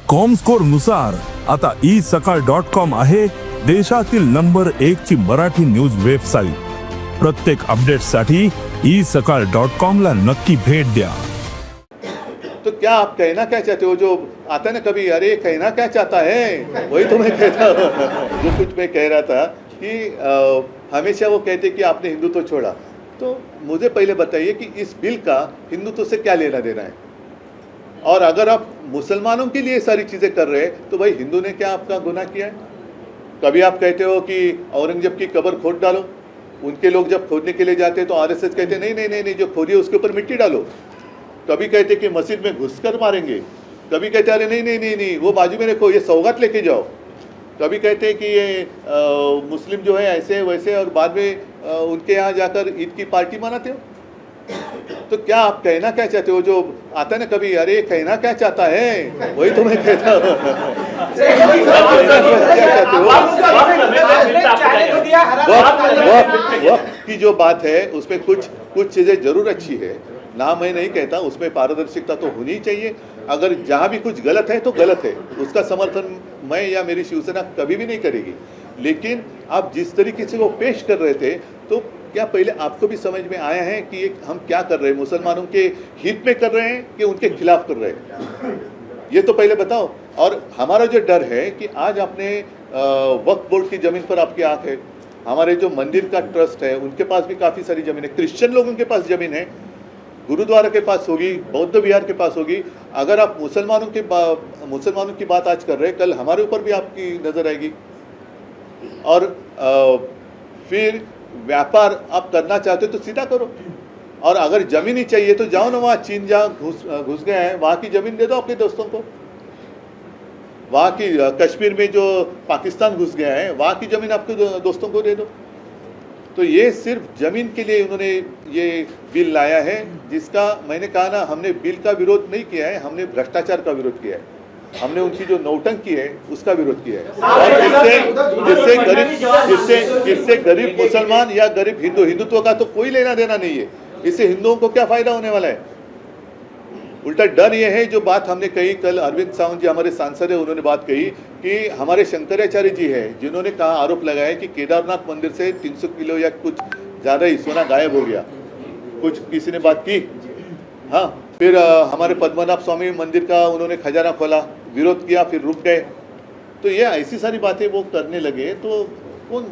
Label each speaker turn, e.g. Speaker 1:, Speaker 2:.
Speaker 1: Comscore नुसार आता isakal.com आहे देशातील नंबर 1 ची मराठी न्यूज वेबसाईट। प्रत्येक अपडेटसाठी isakal.com ला नक्की भेट द्या।
Speaker 2: तो क्या आप कहना क्या चाहते हो? जो आता ना कभी, अरे कहना क्या चाहता है, वही तो मैं कहता हूँ। जो कुछ मैं कह रहा था कि हमेशा वो कहते कि आपने हिंदुत्व छोड़ा, तो मुझे पहले बताइए कि इस बिल का हिंदुत्व से क्या लेना देना है? और अगर आप मुसलमानों के लिए सारी चीज़ें कर रहे हैं तो भाई हिंदू ने क्या आपका गुनाह किया है? कभी आप कहते हो कि औरंगजेब की कब्र खोद डालो, उनके लोग जब खोदने के लिए जाते हैं तो आरएसएस कहते हैं नहीं नहीं नहीं नहीं, जो खोदी है उसके ऊपर मिट्टी डालो। कभी कहते कि मस्जिद में घुसकर मारेंगे, कभी कहते अरे नहीं नहीं नहीं नहीं वो बाजू में रखो, ये सौगात लेके जाओ। कभी कहते कि ये मुस्लिम जो है ऐसे वैसे, और बाद में उनके यहाँ जाकर ईद की पार्टी मनाते हो। तो क्या आप कहना क्या चाहते हो? जो आता ना कभी, अरे कहना क्या चाहता है, वही तो मैं कहता हूँ। वक्त की जो बात है उसमें कुछ चीज़ें जरूर अच्छी है ना, मैं नहीं कहता, उसमें पारदर्शिता तो होनी ही चाहिए। अगर जहाँ भी कुछ गलत है तो गलत है, उसका समर्थन मैं या मेरी शिवसेना कभी भी नहीं करेगी। लेकिन आप जिस तरीके से वो पेश कर रहे थे, तो क्या पहले आपको भी समझ में आया है कि हम क्या कर रहे हैं? मुसलमानों के हित में कर रहे हैं कि उनके खिलाफ कर रहे हैं? ये तो पहले बताओ। और हमारा जो डर है कि आज आपने वक्फ बोर्ड की जमीन पर आपकी आंख है, हमारे जो मंदिर का ट्रस्ट है उनके पास भी काफ़ी सारी जमीन है, क्रिश्चियन लोगों के पास जमीन है, गुरुद्वारा के पास होगी, बौद्ध विहार के पास होगी। अगर आप मुसलमानों की बात आज कर रहे हैं, कल हमारे ऊपर भी आपकी नज़र आएगी। और फिर व्यापार आप करना चाहते हो तो सीधा करो, और अगर जमीन ही चाहिए तो जाओ ना, वहाँ चीन जहाँ घुस गए हैं वहाँ की जमीन दे दो अपने दोस्तों को। वहाँ की कश्मीर में जो पाकिस्तान घुस गया है वहाँ की जमीन आपके दोस्तों को दे दो। तो ये सिर्फ जमीन के लिए उन्होंने ये बिल लाया है, जिसका मैंने कहा ना, हमने बिल का विरोध नहीं किया है, हमने भ्रष्टाचार का विरोध किया है, हमने उनकी जो नौटंकी है उसका विरोध किया है। और जिससे गरीब मुसलमान या गरीब हिंदुत्व का तो कोई लेना देना नहीं है। इससे हिंदुओं को क्या फायदा होने वाला है? उल्टा डर ये है, जो बात हमने कही कल, अरविंद सावंत जी हमारे सांसद है, उन्होंने बात कही कि हमारे शंकराचार्य जी है जिन्होंने कहा, आरोप लगाया कि केदारनाथ मंदिर से 300 किलो या कुछ ज़्यादा ही सोना गायब हो गया, कुछ किसी ने बात की। हाँ, फिर हमारे पद्मनाभ स्वामी मंदिर का उन्होंने खजाना खोला, विरोध किया, फिर रुक गए। तो ये ऐसी सारी बातें वो करने लगे, तो कौन